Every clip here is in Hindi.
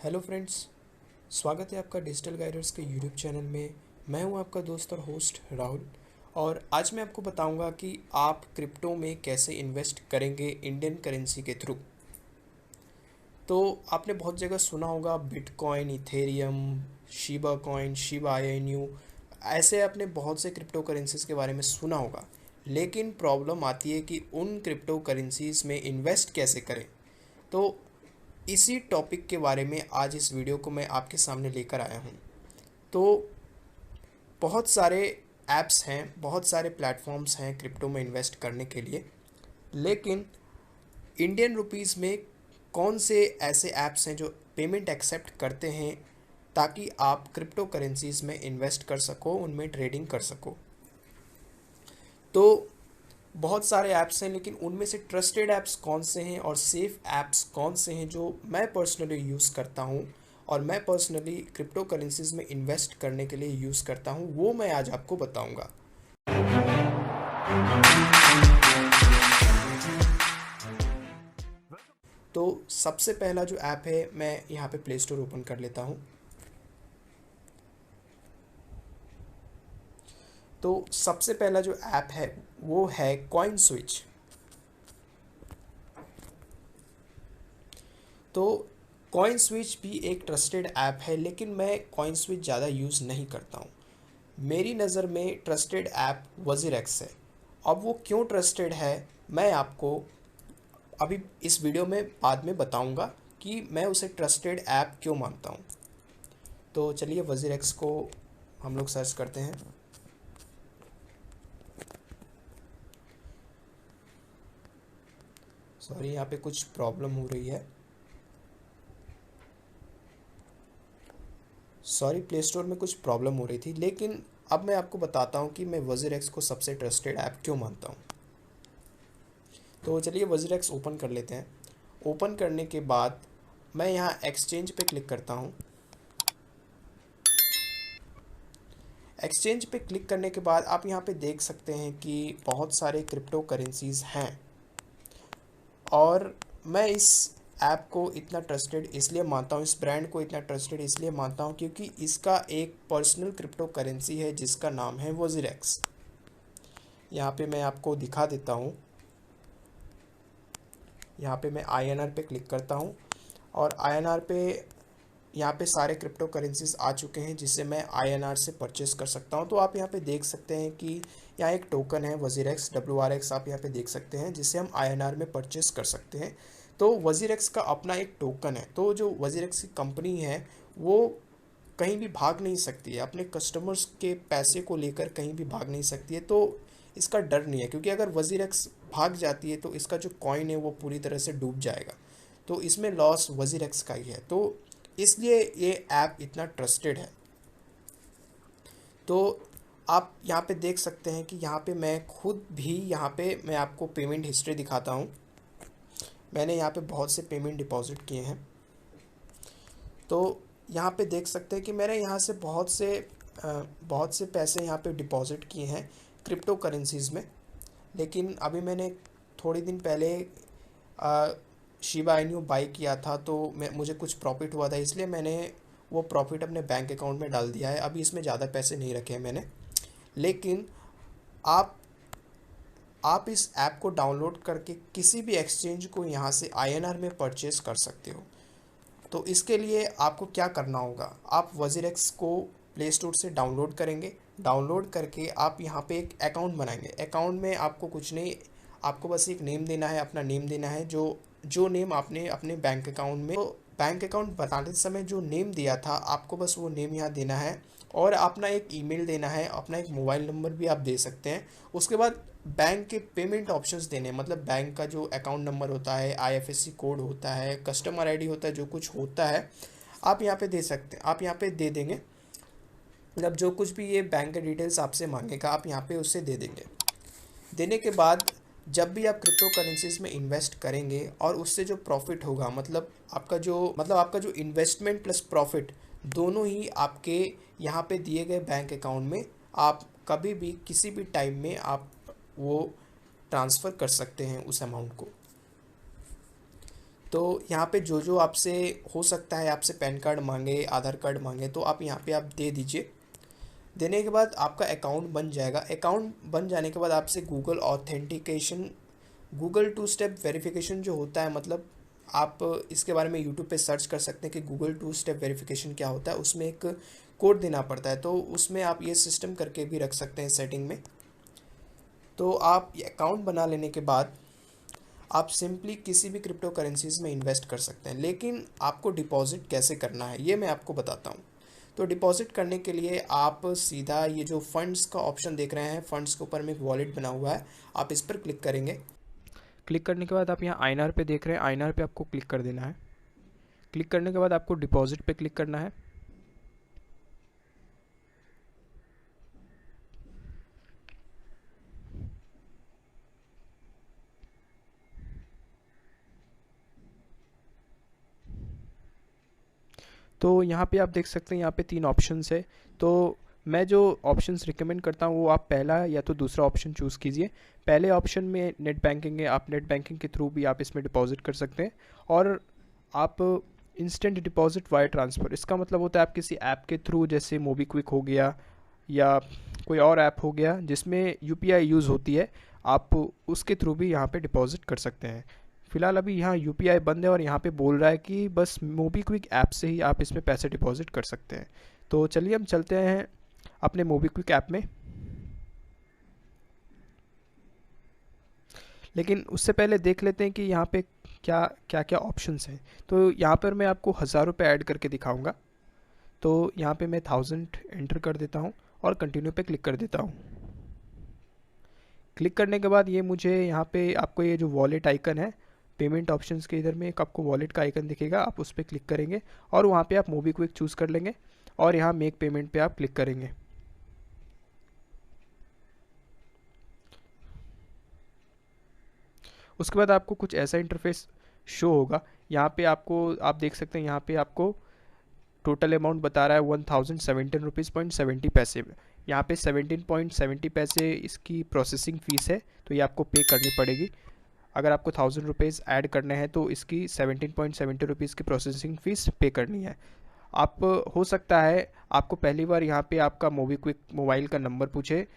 हेलो फ्रेंड्स, स्वागत है आपका डिजिटल गाइडर्स के यूट्यूब चैनल में। मैं हूं आपका दोस्त और होस्ट राहुल। और आज मैं आपको बताऊंगा कि आप क्रिप्टो में कैसे इन्वेस्ट करेंगे इंडियन करेंसी के थ्रू। तो आपने बहुत जगह सुना होगा bitcoin, ethereum, shiba coin, shiba INU, ऐसे आपने बहुत से क्रिप्टो करेंसीज के बारे में सुना होगा। लेकिन प्रॉब्लम आती है कि उन क्रिप्टो करेंसीज में इन्वेस्ट कैसे करें। तो इसी टॉपिक के बारे में आज इस वीडियो को मैं आपके सामने लेकर आया हूँ। तो बहुत सारे ऐप्स हैं, बहुत सारे प्लेटफॉर्म्स हैं क्रिप्टो में इन्वेस्ट करने के लिए। लेकिन इंडियन रुपीस में कौन से ऐसे ऐप्स हैं जो पेमेंट एक्सेप्ट करते हैं ताकि आप क्रिप्टो करेंसीज में इन्वेस्ट कर सको, उनमें ट्रेडिंग कर सको। तो बहुत सारे ऐप्स हैं, लेकिन उनमें से ट्रस्टेड ऐप्स कौन से हैं और सेफ ऐप्स कौन से हैं जो मैं पर्सनली यूज़ करता हूं और मैं पर्सनली क्रिप्टो करेंसीज में इन्वेस्ट करने के लिए यूज़ करता हूं, वो मैं आज आपको बताऊंगा। तो सबसे पहला जो ऐप है, मैं यहाँ पे प्ले स्टोर ओपन कर लेता हूँ। तो सबसे पहला जो ऐप है वो है कॉइन स्विच। तो कॉइन स्विच भी एक ट्रस्टेड ऐप है, लेकिन मैं कॉइन स्विच ज़्यादा यूज़ नहीं करता हूँ। मेरी नज़र में ट्रस्टेड ऐप वज़ीरक्स है। अब वो क्यों ट्रस्टेड है, मैं आपको अभी इस वीडियो में बाद में बताऊंगा कि मैं उसे ट्रस्टेड ऐप क्यों मानता हूँ। तो चलिए वज़ीरक्स को हम लोग सर्च करते हैं। सॉरी, यहाँ पे कुछ प्रॉब्लम हो रही है। सॉरी, प्ले स्टोर में कुछ प्रॉब्लम हो रही थी, लेकिन अब मैं आपको बताता हूँ कि मैं वज़ीरक्स को सबसे ट्रस्टेड ऐप क्यों मानता हूँ। तो चलिए वज़ीरक्स ओपन कर लेते हैं। ओपन करने के बाद मैं यहाँ एक्सचेंज पे क्लिक करता हूँ। एक्सचेंज पे क्लिक करने के बाद आप यहाँ पे देख सकते हैं कि बहुत सारे क्रिप्टो करेंसीज़ हैं। और मैं इस ऐप को इतना ट्रस्टेड इसलिए मानता हूँ, इस ब्रांड को इतना ट्रस्टेड इसलिए मानता हूँ क्योंकि इसका एक पर्सनल क्रिप्टो करेंसी है जिसका नाम है वज़ीरक्स। यहाँ पे मैं आपको दिखा देता हूँ। यहाँ पे मैं INR पे क्लिक करता हूँ और INR पे यहाँ पे सारे क्रिप्टो करेंसीज आ चुके हैं जिसे मैं INR से परचेस कर सकता हूँ। तो आप यहाँ पे देख सकते हैं कि यहाँ एक टोकन है वज़ीरक्स WRX, आप यहाँ पे देख सकते हैं, जिसे हम INR में परचेस कर सकते हैं। तो वज़ीरक्स का अपना एक टोकन है। तो जो वज़ीरक्स की कंपनी है वो कहीं भी भाग नहीं सकती है, अपने कस्टमर्स के पैसे को लेकर कहीं भी भाग नहीं सकती है। तो इसका डर नहीं है, क्योंकि अगर वज़ीरक्स भाग जाती है तो इसका जो कॉइन है वो पूरी तरह से डूब जाएगा। तो इसमें लॉस वज़ीरक्स का ही है। तो इसलिए ये ऐप इतना ट्रस्टेड है। तो आप यहाँ पे देख सकते हैं कि यहाँ पे मैं खुद भी, यहाँ पे मैं आपको पेमेंट हिस्ट्री दिखाता हूँ। मैंने यहाँ पे बहुत से पेमेंट डिपॉजिट किए हैं। तो यहाँ पे देख सकते हैं कि मैंने यहाँ से बहुत से पैसे यहाँ पे डिपॉजिट किए हैं क्रिप्टो करेंसीज़ में। लेकिन अभी मैंने थोड़ी दिन पहले शिबा इनू बाई किया था, तो मुझे कुछ प्रॉफिट हुआ था, इसलिए मैंने वो प्रॉफिट अपने बैंक अकाउंट में डाल दिया है। अभी इसमें ज़्यादा पैसे नहीं रखे हैं मैंने। लेकिन आप आप इस ऐप को डाउनलोड करके किसी भी एक्सचेंज को यहाँ से INR में परचेज़ कर सकते हो। तो इसके लिए आपको क्या करना होगा, आप वज़ीरक्स को प्ले स्टोर से डाउनलोड करेंगे। डाउनलोड करके आप यहाँ पे एक अकाउंट बनाएंगे। अकाउंट में आपको कुछ नहीं, आपको बस एक नेम देना है, अपना नेम देना है, जो जो नेम आपने अपने बैंक अकाउंट में, तो बैंक अकाउंट बनाते समय जो नेम दिया था आपको बस वो नेम यहाँ देना है। और अपना एक ईमेल देना है, अपना एक मोबाइल नंबर भी आप दे सकते हैं। उसके बाद बैंक के पेमेंट ऑप्शंस देने हैं, मतलब बैंक का जो अकाउंट नंबर होता है, IFSC कोड होता है, कस्टमर ID होता है, जो कुछ होता है आप यहाँ पे दे सकते हैं, आप यहाँ पे दे देंगे। मतलब जो कुछ भी ये बैंक के डिटेल्स आपसे मांगेगा आप यहाँ पे उससे दे देंगे। देने के बाद जब भी आप क्रिप्टो करेंसीज में इन्वेस्ट करेंगे और उससे जो प्रॉफिट होगा, मतलब आपका जो इन्वेस्टमेंट प्लस प्रॉफिट दोनों ही आपके यहाँ पे दिए गए बैंक अकाउंट में, आप कभी भी किसी भी टाइम में आप वो ट्रांसफ़र कर सकते हैं उस अमाउंट को। तो यहाँ पे जो जो आपसे हो सकता है, आपसे पैन कार्ड मांगे, आधार कार्ड मांगे, तो आप यहाँ पे आप दे दीजिए। देने के बाद आपका अकाउंट बन जाएगा। अकाउंट बन जाने के बाद आपसे Google authentication, Google two step verification जो होता है, मतलब आप इसके बारे में यूट्यूब पे सर्च कर सकते हैं कि गूगल टू स्टेप वेरिफिकेशन क्या होता है। उसमें एक कोड देना पड़ता है, तो उसमें आप ये सिस्टम करके भी रख सकते हैं सेटिंग में। तो आप ये अकाउंट बना लेने के बाद आप सिंपली किसी भी क्रिप्टो करेंसीज में इन्वेस्ट कर सकते हैं। लेकिन आपको डिपॉजिट कैसे करना है ये मैं आपको बताता हूँ। तो डिपॉजिट करने के लिए आप सीधा ये जो फंड्स का ऑप्शन देख रहे हैं, फंड्स के ऊपर में एक वॉलेट बना हुआ है, आप इस पर क्लिक करेंगे। क्लिक करने के बाद आप यहाँ आईएनआर पे देख रहे हैं, आईएनआर पे आपको क्लिक कर देना है। क्लिक करने के बाद आपको डिपॉजिट पे क्लिक करना है। तो यहाँ पे आप देख सकते हैं, यहाँ पे 3 ऑप्शंस है। तो मैं जो ऑप्शंस रिकमेंड करता हूँ वो आप पहला या तो दूसरा ऑप्शन चूज़ कीजिए। पहले ऑप्शन में नेट बैंकिंग है, आप नेट बैंकिंग के थ्रू भी आप इसमें डिपॉजिट कर सकते हैं। और आप इंस्टेंट डिपॉजिट वायर ट्रांसफ़र, इसका मतलब होता है आप किसी ऐप के थ्रू, जैसे मोबीक्विक हो गया या कोई और ऐप हो गया जिसमें यूपीआई यूज़ होती है, आप उसके थ्रू भी यहाँ पे डिपॉजिट कर सकते हैं। फ़िलहाल अभी यहाँ यूपीआई बंद है और यहाँ पे बोल रहा है कि बस मोबीक्विक ऐप से ही आप इसमें पैसे डिपॉजिट कर सकते हैं। तो चलिए हम चलते हैं अपने मोबीक्विक ऐप में। लेकिन उससे पहले देख लेते हैं कि यहाँ पे क्या क्या क्या ऑप्शंस हैं। तो यहाँ पर मैं आपको 1000 रुपये ऐड करके दिखाऊंगा। तो यहाँ पे मैं 1000 एंटर कर देता हूँ और कंटिन्यू पे क्लिक कर देता हूँ। क्लिक करने के बाद ये मुझे यहाँ पे आपको ये जो वॉलेट आइकन है, पेमेंट ऑप्शंस के इधर में एक आपको वॉलेट का आइकन दिखेगा, आप उस पर क्लिक करेंगे और वहाँ पे आप मोबीक्विक चूज़ कर लेंगे और यहाँ मेक पेमेंट पे आप क्लिक करेंगे। उसके बाद आपको कुछ ऐसा इंटरफेस शो होगा। यहाँ पे आपको आप देख सकते हैं, यहाँ पे आपको टोटल अमाउंट बता रहा है 1017 रुपीज़.70 पैसे। यहाँ पे 17.70 पैसे इसकी प्रोसेसिंग फ़ीस है, तो ये आपको पे करनी पड़ेगी। अगर आपको 1000 रुपीज़ ऐड करने हैं तो इसकी 17.70 रुपीज़ की प्रोसेसिंग फ़ीस पे करनी है। आप हो सकता है आपको पहली बार यहाँ पे आपका मोबीक्विक मोबाइल का नंबर पूछे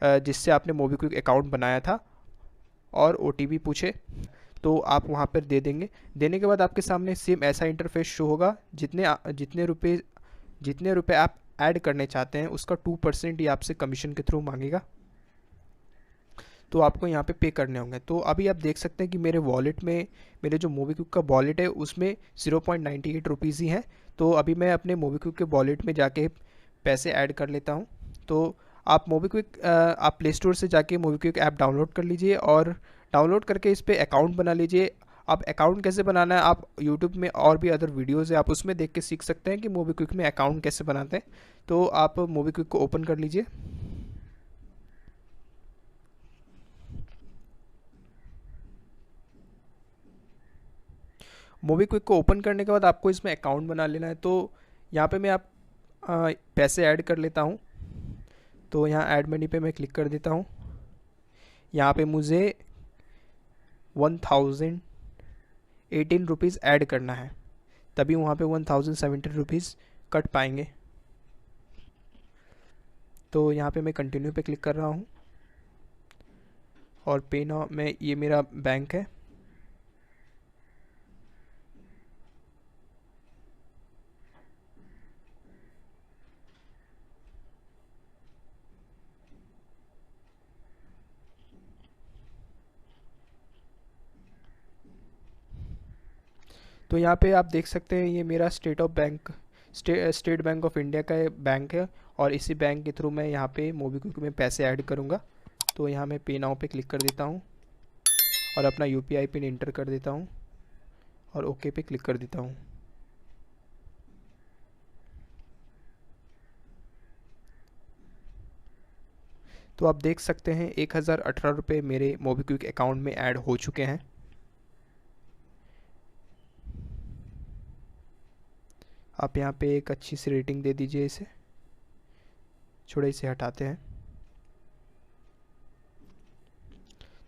जिससे आपने मोबीक्विक अकाउंट बनाया था, और ओटीपी पूछे, तो आप वहाँ पर दे देंगे। देने के बाद आपके सामने सेम ऐसा इंटरफेस शो होगा। जितने रुपए आप ऐड करने चाहते हैं उसका 2% ही आपसे कमीशन के थ्रू मांगेगा, तो आपको यहाँ पे करने होंगे। तो अभी आप देख सकते हैं कि मेरे वॉलेट में, मेरे जो मोबीक्विक का वॉलेट है उसमें 0.98 रुपीज़ ही हैं। तो अभी मैं अपने मोबीक्विक के वॉलेट में जाके पैसे ऐड कर लेता हूँ। तो आप आप प्ले स्टोर से जाके मोबीक्विक ऐप डाउनलोड कर लीजिए और डाउनलोड करके इस पर अकाउंट बना लीजिए। अब अकाउंट कैसे बनाना है, आप यूट्यूब में और भी अदर वीडियोज़ है, आप उसमें देख के सीख सकते हैं कि मोबीक्विक में अकाउंट कैसे बनाते हैं। तो आप मोबीक्विक को ओपन कर लीजिए। मोबीक्विक को ओपन करने के बाद आपको इसमें अकाउंट बना लेना है। तो यहाँ पे मैं पैसे ऐड कर लेता हूँ। तो यहाँ ऐड मनी पे मैं क्लिक कर देता हूँ। यहाँ पे मुझे 1018 रुपीज़ ऐड करना है, तभी वहाँ पे 1070 रुपीज़ कट पाएंगे। तो यहाँ पे मैं कंटिन्यू पे क्लिक कर रहा हूँ और पे नाउ में, ये मेरा बैंक है। तो यहाँ पे आप देख सकते हैं ये मेरा स्टेट बैंक ऑफ इंडिया का बैंक है और इसी बैंक के थ्रू मैं यहाँ पे मोबीक्विक में पैसे ऐड करूँगा। तो यहाँ मैं पे नाउ पे क्लिक कर देता हूँ और अपना यूपीआई पिन इंटर कर देता हूँ और ओके पे क्लिक कर देता हूँ। तो आप देख सकते हैं 1018 रुपये मेरे मोबीक्विक अकाउंट में ऐड हो चुके हैं। आप यहाँ पे एक अच्छी सी रेटिंग दे दीजिए इसे, छोड़े इसे हटाते हैं।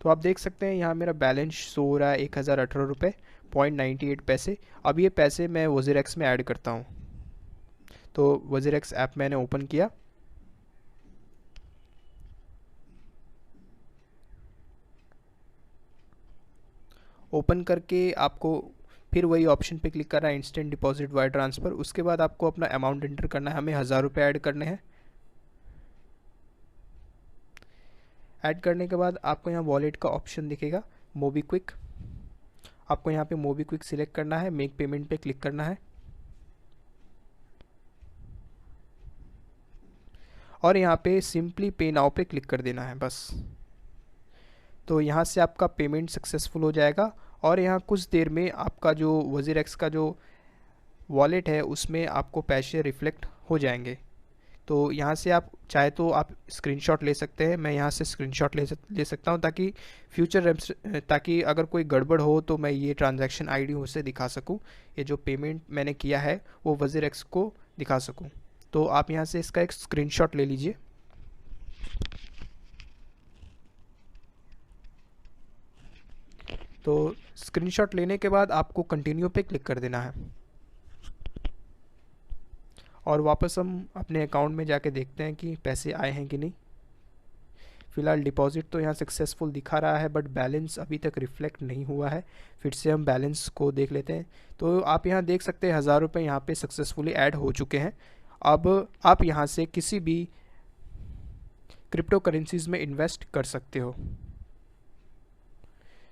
तो आप देख सकते हैं यहाँ मेरा बैलेंस शो हो रहा है 1018 रुपये 0.98 पैसे। अब ये पैसे मैं WazirX में ऐड करता हूँ। तो WazirX ऐप मैंने ओपन किया। ओपन करके आपको फिर वही ऑप्शन पे क्लिक करना है, इंस्टेंट डिपॉजिट वायर ट्रांसफ़र। उसके बाद आपको अपना अमाउंट एंटर करना है, हमें 1000 रुपये ऐड करने हैं। ऐड करने के बाद आपको यहाँ वॉलेट का ऑप्शन दिखेगा, मोबीक्विक। आपको यहाँ पे मोबीक्विक सिलेक्ट करना है, मेक पेमेंट पे क्लिक करना है और यहाँ पे सिंपली पे नाउ पे क्लिक कर देना है बस। तो यहाँ से आपका पेमेंट सक्सेसफुल हो जाएगा और यहाँ कुछ देर में आपका जो WazirX का जो वॉलेट है उसमें आपको पैसे रिफ्लेक्ट हो जाएंगे। तो यहाँ से आप चाहे तो आप स्क्रीनशॉट ले सकते हैं, मैं यहाँ से स्क्रीनशॉट ले सकता हूँ ताकि अगर कोई गड़बड़ हो तो मैं ये ट्रांजैक्शन आईडी उसे दिखा सकूँ, ये जो पेमेंट मैंने किया है वो WazirX को दिखा सकूँ। तो आप यहाँ से इसका एक स्क्रीनशॉट ले लीजिए। तो स्क्रीनशॉट लेने के बाद आपको कंटिन्यू पे क्लिक कर देना है और वापस हम अपने अकाउंट में जाके देखते हैं कि पैसे आए हैं कि नहीं। फ़िलहाल डिपॉजिट तो यहाँ सक्सेसफुल दिखा रहा है बट बैलेंस अभी तक रिफ्लेक्ट नहीं हुआ है। फिर से हम बैलेंस को देख लेते हैं। तो आप यहाँ देख सकते हैं 1000 रुपये यहाँ पे सक्सेसफुली ऐड हो चुके हैं। अब आप यहाँ से किसी भी क्रिप्टो करेंसीज़ में इन्वेस्ट कर सकते हो।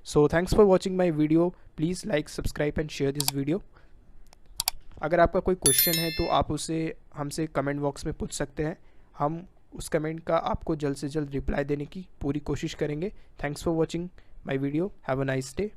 So thanks for watching my video. Please like, subscribe and share this video. अगर आपका कोई क्वेश्चन है तो आप उसे हमसे कमेंट बॉक्स में पूछ सकते हैं। हम उस कमेंट का आपको जल्द से जल्द रिप्लाई देने की पूरी कोशिश करेंगे। Thanks for watching my video. Have a nice day.